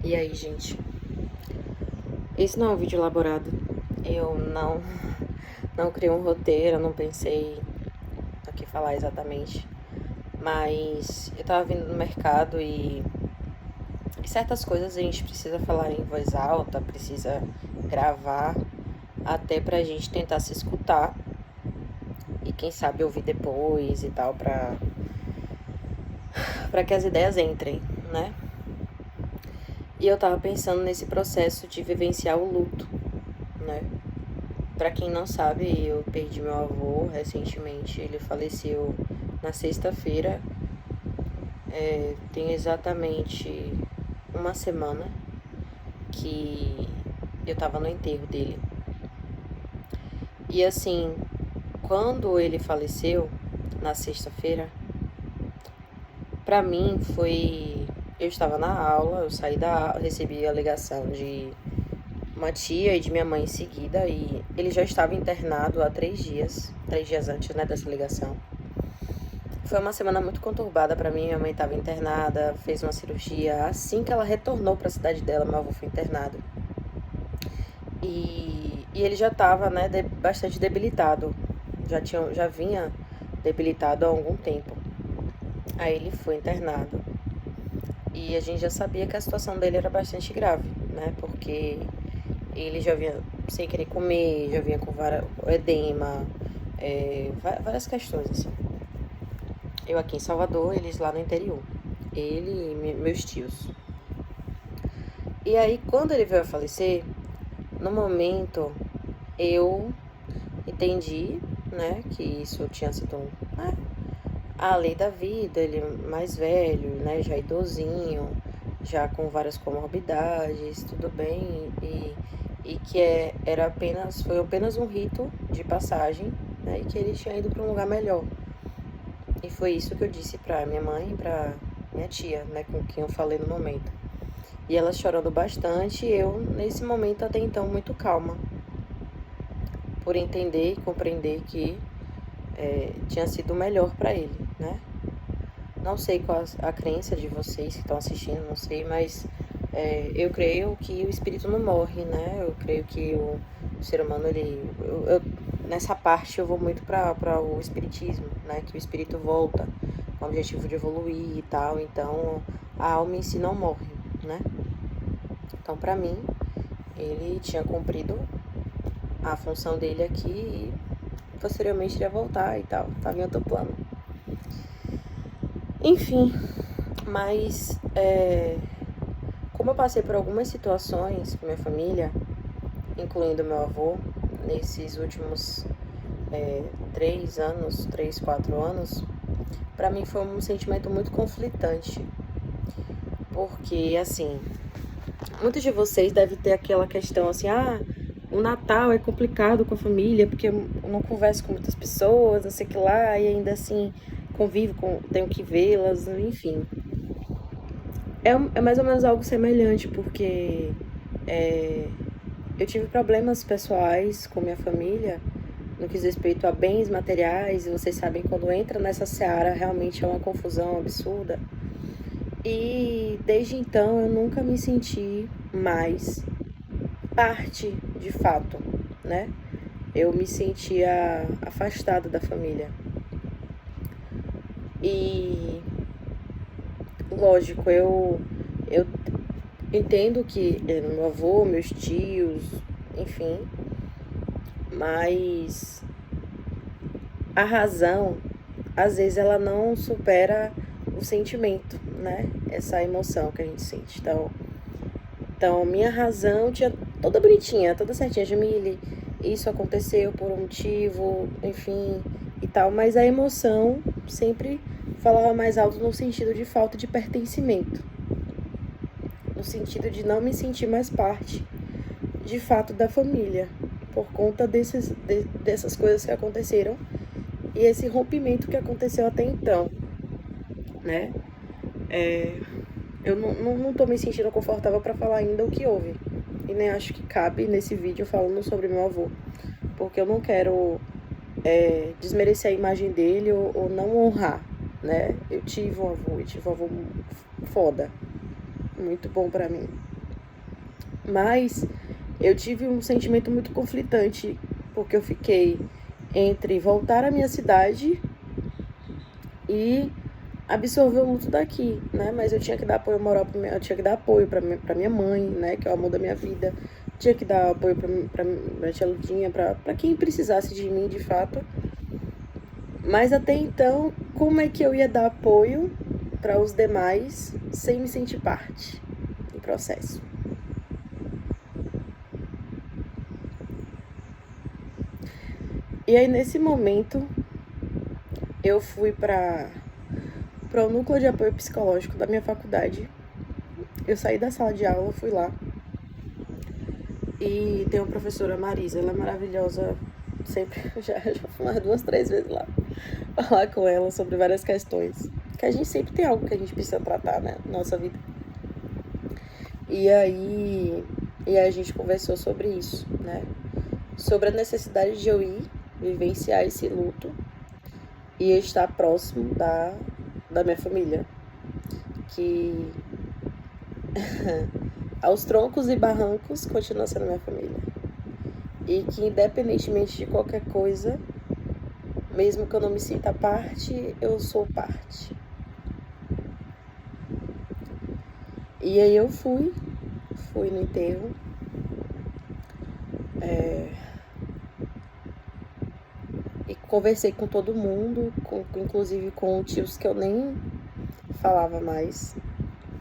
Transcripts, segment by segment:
E aí, gente? Esse não é um vídeo elaborado. Eu não criei um roteiro, eu não pensei no que falar exatamente. Mas eu tava vindo no mercado e certas coisas a gente precisa falar em voz alta, precisa gravar até pra gente tentar se escutar. E quem sabe ouvir depois e tal, pra que as ideias entrem, né? E eu tava pensando nesse processo de vivenciar o luto, né? Pra quem não sabe, eu perdi meu avô recentemente. Ele faleceu na sexta-feira. Tem exatamente uma semana que eu tava no enterro dele. E assim, quando ele faleceu, na sexta-feira, pra mim foi... Eu estava na aula, eu saí da aula, recebi a ligação de uma tia e de minha mãe em seguida, e ele já estava internado há 3 dias antes, né, dessa ligação. Foi uma semana muito conturbada pra mim, minha mãe estava internada, fez uma cirurgia. Assim que ela retornou pra cidade dela, meu avô foi internado. E ele já estava, né, bastante debilitado, já vinha debilitado há algum tempo. Aí ele foi internado. E a gente já sabia que a situação dele era bastante grave, né, porque ele já vinha sem querer comer, já vinha com edema, várias questões, assim. Eu aqui em Salvador, eles lá no interior. Ele e meus tios. E aí, quando ele veio a falecer, no momento, eu entendi, né, que isso tinha sido a lei da vida, ele mais velho, né, já idosinho, já com várias comorbidades, tudo bem, e que foi apenas um rito de passagem, né, e que ele tinha ido para um lugar melhor. E foi isso que eu disse pra minha mãe e pra minha tia, né, com quem eu falei no momento. E ela chorando bastante, e eu, nesse momento, até então, muito calma. Por entender e compreender que tinha sido o melhor pra ele, né? Não sei qual a crença de vocês que estão assistindo, não sei, mas eu creio que o espírito não morre, né? Eu creio que o ser humano, nessa parte eu vou muito para o espiritismo, né? Que o espírito volta com o objetivo de evoluir e tal, então a alma em si não morre, né? Então, pra mim, ele tinha cumprido a função dele aqui e posteriormente ele ia voltar e tal, tava em outro plano. Enfim, mas como eu passei por algumas situações com minha família, incluindo meu avô, nesses últimos 3, 4 anos, pra mim foi um sentimento muito conflitante. Porque, assim, muitos de vocês devem ter aquela questão assim, o Natal é complicado com a família, porque eu não converso com muitas pessoas, não sei o que lá, e ainda assim tenho que vê-las, enfim. É mais ou menos algo semelhante, porque eu tive problemas pessoais com minha família, no que diz respeito a bens materiais, e vocês sabem, quando entra nessa seara, realmente é uma confusão absurda. E desde então eu nunca me senti mais parte de fato, né? Eu me sentia afastada da família. E lógico, eu entendo que meu avô, meus tios, enfim, mas a razão, às vezes, ela não supera o sentimento, né? Essa emoção que a gente sente. Então minha razão tinha toda bonitinha, toda certinha. Jamile, isso aconteceu por um motivo, enfim, e tal. Mas a emoção sempre falava mais alto no sentido de falta de pertencimento. No sentido de não me sentir mais parte, de fato, da família. Por conta dessas coisas que aconteceram e esse rompimento que aconteceu até então, né? Eu não tô me sentindo confortável para falar ainda o que houve. E nem acho que cabe nesse vídeo falando sobre meu avô. Porque eu não quero desmerecer a imagem dele ou não honrar, né? Eu tive um avô foda. Muito bom pra mim. Mas eu tive um sentimento muito conflitante, porque eu fiquei entre voltar à minha cidade e absorver o luto daqui, né? Mas eu tinha que dar apoio moral eu tinha que dar apoio pra minha mãe, né? Que é o amor da minha vida. Tinha que dar apoio pra tia Ludinha, pra quem precisasse de mim, de fato. Mas até então, como é que eu ia dar apoio para os demais sem me sentir parte do processo? E aí, nesse momento, eu fui para o núcleo de apoio psicológico da minha faculdade. Eu saí da sala de aula, fui lá. E tem uma professora, Marisa, ela é maravilhosa. Sempre, já fui umas 2, 3 vezes lá falar com ela sobre várias questões. Que a gente sempre tem algo que a gente precisa tratar, né, na nossa vida. E aí a gente conversou sobre isso, né? Sobre a necessidade de eu ir vivenciar esse luto e estar próximo da minha família. Que aos troncos e barrancos continua sendo minha família. E que independentemente de qualquer coisa, mesmo que eu não me sinta parte, eu sou parte. E aí eu fui no enterro. E conversei com todo mundo, inclusive com tios que eu nem falava mais,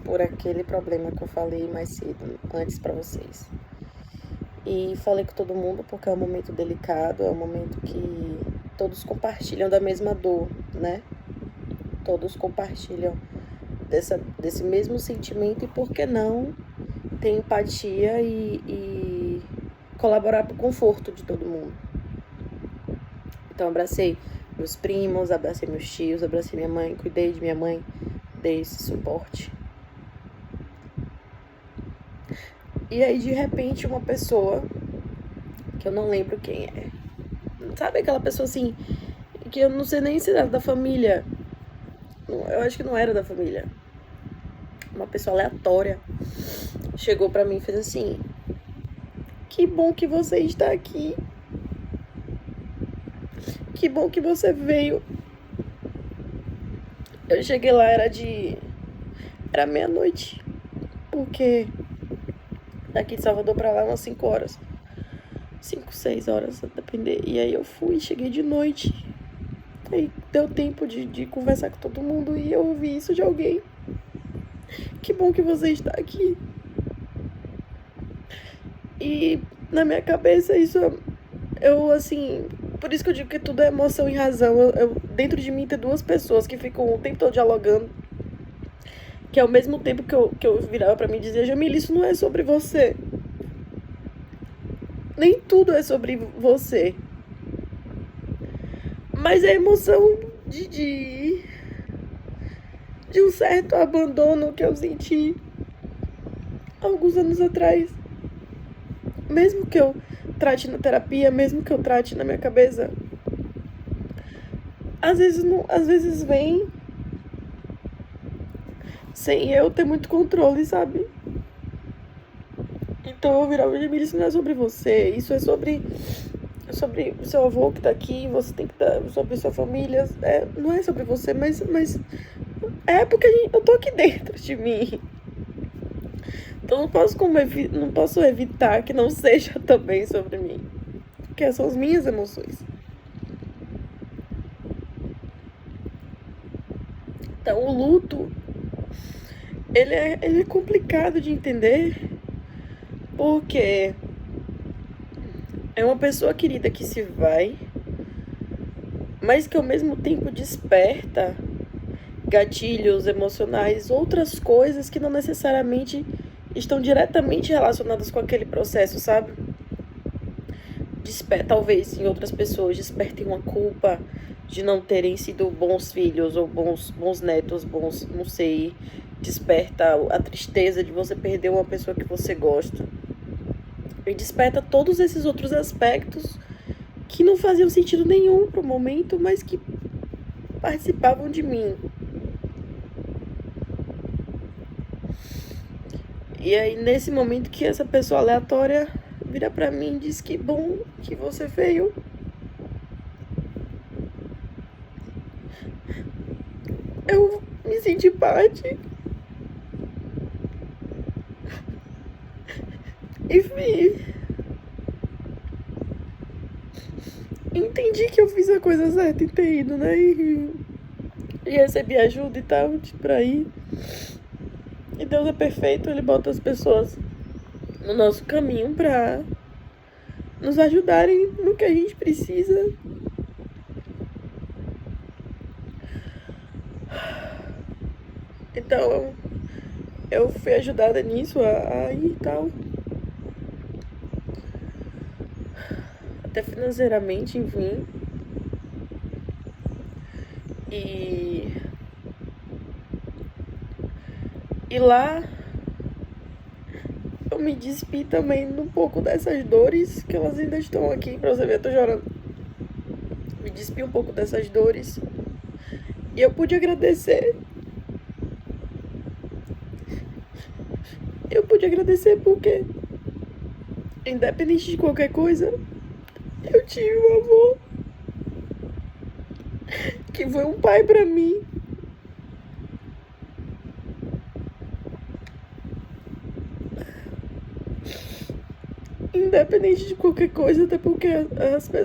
por aquele problema que eu falei mais cedo, antes pra vocês. E falei com todo mundo porque é um momento delicado, é um momento que todos compartilham da mesma dor, né? Todos compartilham desse mesmo sentimento e, por que não, ter empatia e colaborar pro conforto de todo mundo. Então, abracei meus primos, abracei meus tios, abracei minha mãe, cuidei de minha mãe, dei esse suporte. E aí, de repente, uma pessoa, que eu não lembro quem é, sabe aquela pessoa assim, que eu não sei nem se era da família, eu acho que não era da família, uma pessoa aleatória, chegou pra mim e fez assim: que bom que você está aqui, que bom que você veio. Eu cheguei lá, era meia-noite, porque daqui de Salvador pra lá umas 5 horas. 5, 6 horas, a depender. E aí eu fui, cheguei de noite. Aí deu tempo de conversar com todo mundo e eu ouvi isso de alguém. Que bom que você está aqui. E na minha cabeça isso, eu assim, por isso que eu digo que tudo é emoção e razão. Dentro de mim tem 2 pessoas que ficam o tempo todo dialogando, que ao mesmo tempo que eu virava pra mim e dizia: Jamile, isso não é sobre você. Nem tudo é sobre você. Mas a emoção de um certo abandono que eu senti alguns anos atrás. Mesmo que eu trate na terapia, mesmo que eu trate na minha cabeça, às vezes vem sem eu ter muito controle, sabe? Então eu virava: Jamile, isso não é sobre você, isso é sobre o seu avô que tá aqui, você tem que dar sobre sua família, não é sobre você, mas é porque eu tô aqui dentro de mim. Então não posso evitar que não seja também sobre mim, porque são as minhas emoções. Então o luto, ele é complicado de entender, porque é uma pessoa querida que se vai, mas que ao mesmo tempo desperta gatilhos emocionais, outras coisas que não necessariamente estão diretamente relacionadas com aquele processo, sabe? Talvez em outras pessoas despertem uma culpa de não terem sido bons filhos ou bons netos, não sei. Desperta a tristeza de você perder uma pessoa que você gosta. E desperta todos esses outros aspectos que não faziam sentido nenhum pro momento, mas que participavam de mim. E aí, nesse momento que essa pessoa aleatória vira pra mim e diz que bom que você veio, eu me senti parte. Enfim, entendi que eu fiz a coisa certa em ter ido, né? E recebi ajuda e tal, pra ir. E Deus é perfeito, Ele bota as pessoas no nosso caminho pra nos ajudarem no que a gente precisa. Então, eu fui ajudada nisso a ir e tal. Até financeiramente, enfim. E lá eu me despi também um pouco dessas dores, que elas ainda estão aqui, pra você ver, eu tô chorando. Me despi um pouco dessas dores. E eu pude agradecer. Eu pude agradecer porque, independente de qualquer coisa, eu tive um avô que foi um pai pra mim. Independente de qualquer coisa, até porque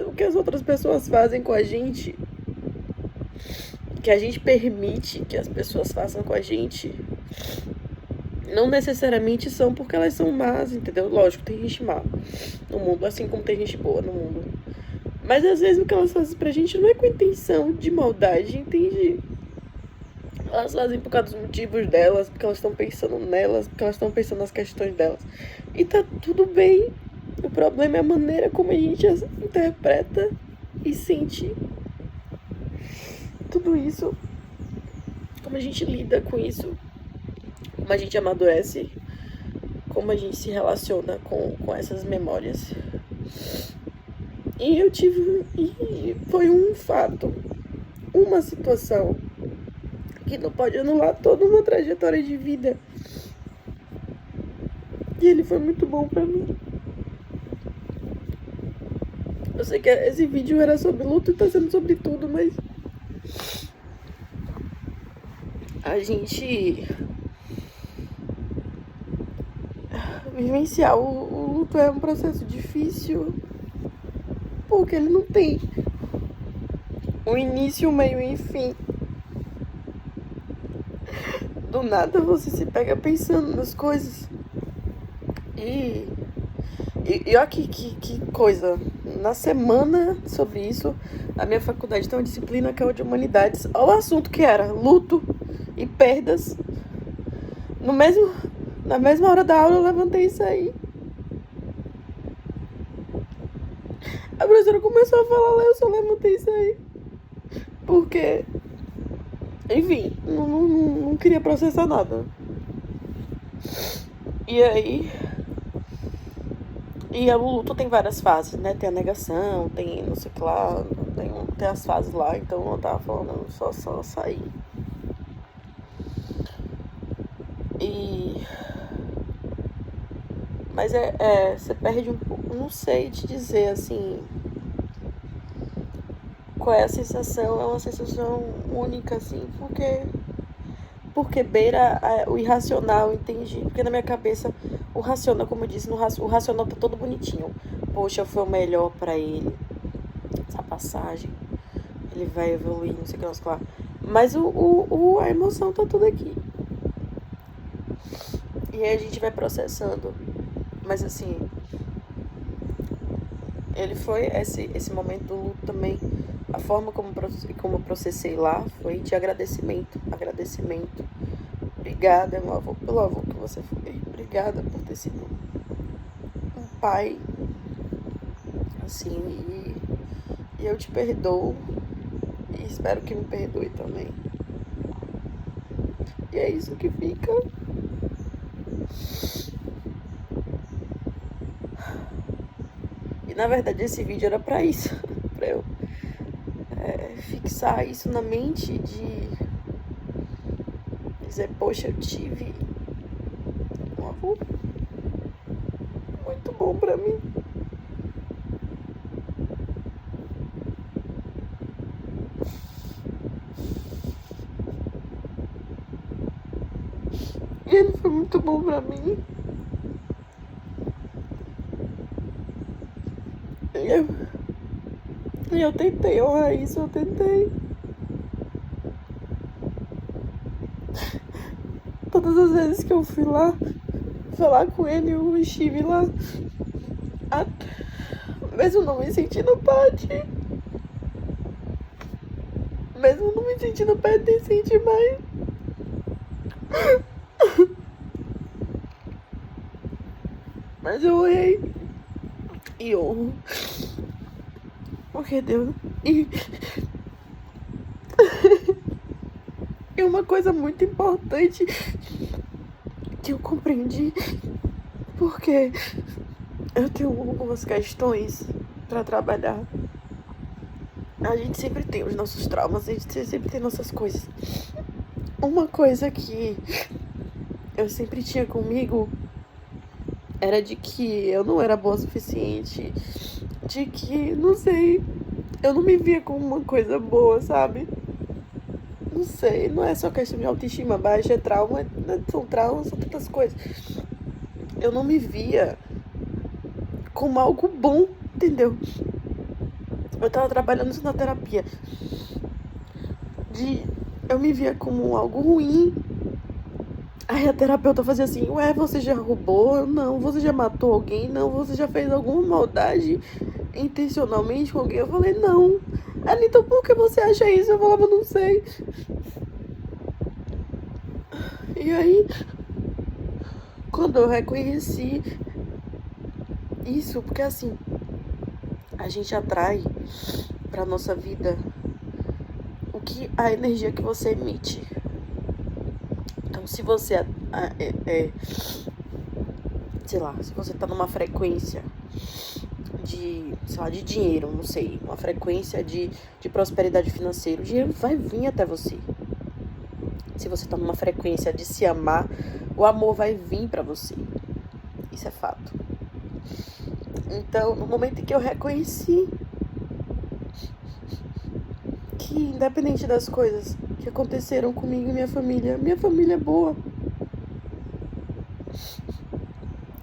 o que as outras pessoas fazem com a gente, que a gente permite que as pessoas façam com a gente, não necessariamente são porque elas são más, entendeu? Lógico, tem gente má no mundo, assim como tem gente boa no mundo. Mas às vezes o que elas fazem pra gente não é com intenção de maldade, entende? Elas fazem por causa dos motivos delas, porque elas estão pensando nelas, porque elas estão pensando nas questões delas. E tá tudo bem. O problema é a maneira como a gente as interpreta e sente tudo isso. Como a gente lida com isso. Como a gente amadurece. Como a gente se relaciona com essas memórias. E e foi um fato. Uma situação que não pode anular toda uma trajetória de vida. E ele foi muito bom pra mim. Eu sei que esse vídeo era sobre luto e tá sendo sobre tudo, mas a gente vivenciar o luto é um processo difícil, porque ele não tem um início, um meio e fim. Do nada você se pega pensando nas coisas. E olha que coisa. Na semana sobre isso, a minha faculdade tem uma disciplina que é o de humanidades. Olha o assunto que era: luto e perdas. Na mesma hora da aula eu levantei isso aí. A professora começou a falar lá, eu só levantei isso aí. Porque, enfim, não queria processar nada. E aí... E o luto tem várias fases, né? Tem a negação, tem não sei o que lá, tem as fases lá, então eu tava falando só sair. Mas você perde um pouco, não sei te dizer assim qual é a sensação, é uma sensação única, assim, porque beira o irracional, entende? Porque na minha cabeça, o racional, como eu disse, o racional tá todo bonitinho. Poxa, foi o melhor pra ele, essa passagem, ele vai evoluir, não sei o que lá. Mas a emoção tá tudo aqui. E aí a gente vai processando. Mas assim, ele foi esse momento do luto também. A forma como eu processei lá foi de agradecimento. Obrigada, meu avô, pelo avô que você foi. Obrigada por ter sido um pai. Assim, e eu te perdoo. E espero que me perdoe também. E é isso que fica. E na verdade esse vídeo era pra isso. Pra eu fixar isso na mente, de dizer, poxa, eu tive um novo. Muito bom pra mim. E ele foi muito bom pra mim. E eu tentei honrar isso, eu tentei. Todas as vezes que eu fui lá falar com ele, eu estive lá, mesmo não me sentindo parte, mesmo não me sentindo pertencente mais. Mas eu honrei e honro, porque Deus... E uma coisa muito importante que eu compreendi, porque eu tenho algumas questões pra trabalhar. A gente sempre tem os nossos traumas, a gente sempre tem nossas coisas. Uma coisa que eu sempre tinha comigo era de que eu não era boa o suficiente, de que, não sei, eu não me via como uma coisa boa, sabe? Não sei, não é só questão de autoestima baixa, é trauma, são traumas, são tantas coisas. Eu não me via como algo bom, entendeu? Eu tava trabalhando isso na terapia. Eu me via como algo ruim. Aí a terapeuta fazia assim, ué, você já roubou? Não. Você já matou alguém? Não. Você já fez alguma maldade intencionalmente com alguém? Eu falei, não. Ela, então por que você acha isso? Eu falava, não sei. E aí, quando eu reconheci isso, porque assim, a gente atrai pra nossa vida a energia que você emite. Então, se você sei lá, se você tá numa frequência de, sei lá, de dinheiro, não sei, uma frequência de prosperidade financeira, o dinheiro vai vir até você. Se você tá numa frequência de se amar, o amor vai vir pra você. Isso é fato. Então, no momento em que eu reconheci que, independente das coisas que aconteceram comigo e minha família é boa.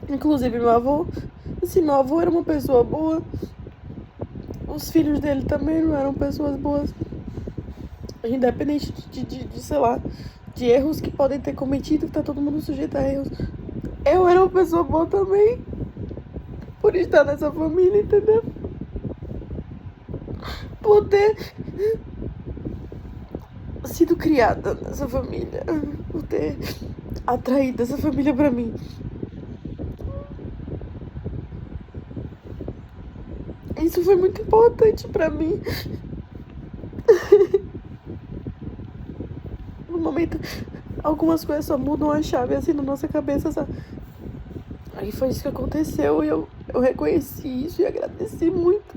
Inclusive meu avô, assim, meu avô era uma pessoa boa. Os filhos dele também não eram pessoas boas. Independente de sei lá, de erros que podem ter cometido, que tá todo mundo sujeito a erros. Eu era uma pessoa boa também, por estar nessa família, entendeu? Por ter sido criada nessa família, por ter atraído essa família pra mim. Isso foi muito importante pra mim. No momento, algumas coisas só mudam a chave assim na nossa cabeça, sabe? Aí foi isso que aconteceu e eu reconheci isso e agradeci muito.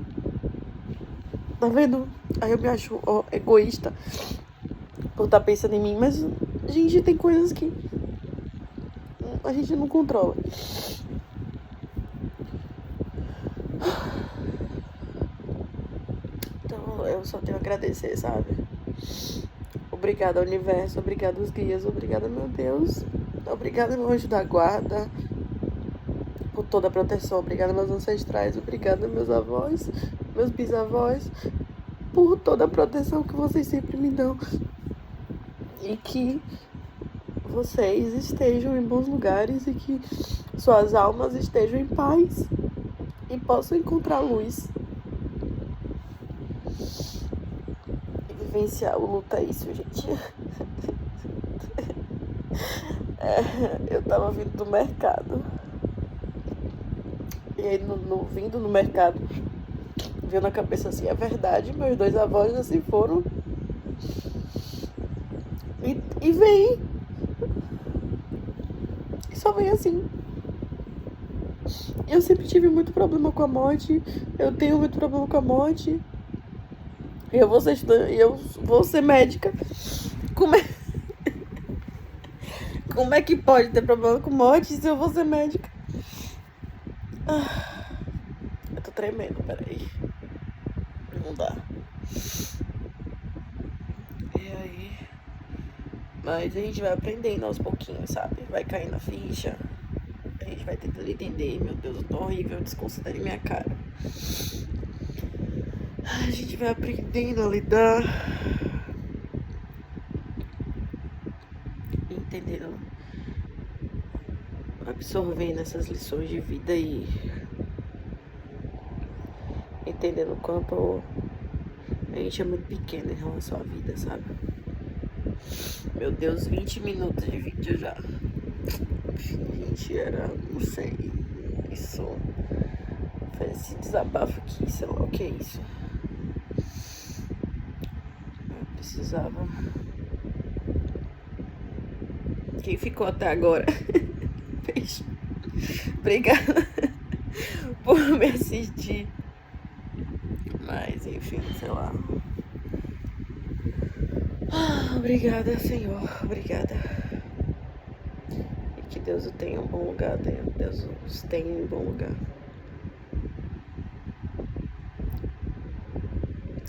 Tá vendo? Aí eu me acho egoísta por estar pensando em mim, mas, gente, tem coisas que a gente não controla. Então eu só tenho a agradecer, sabe? Obrigada, universo, obrigada os guias, obrigada, meu Deus, obrigada, meu anjo da guarda, por toda a proteção, obrigada, meus ancestrais, obrigada, meus avós, meus bisavós, por toda a proteção que vocês sempre me dão. E que vocês estejam em bons lugares e que suas almas estejam em paz e possam encontrar luz. E vivenciar o luto é isso, gente. Eu tava vindo do mercado. E aí, vindo no mercado, veio na cabeça assim, é verdade, meus dois avós assim foram. E vem. E só vem assim. Eu sempre tive muito problema com a morte. Eu tenho muito problema com a morte. Eu vou ser médica. Com Como é que pode ter problema com morte se eu vou ser médica? Eu tô tremendo, peraí. Não dá. E aí? Mas a gente vai aprendendo aos pouquinhos, sabe? Vai caindo a ficha. A gente vai tentando entender. Meu Deus, eu tô horrível, desconcentrei minha cara. A gente vai aprendendo a lidar. Entendendo. Absorvendo essas lições de vida e entendendo o quanto a gente é muito pequeno em relação à vida, sabe? Meu Deus, 20 minutos de vídeo já. Gente, não sei, isso faz esse desabafo aqui, sei lá o que é isso. Eu precisava. Quem ficou até agora? Beijo. Obrigada por me assistir. Mas, enfim, sei lá. Obrigada, Senhor. Obrigada. E que Deus o tenha em um bom lugar. Deus os tenha em um bom lugar.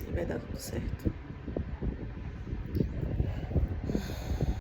E vai dar tudo certo.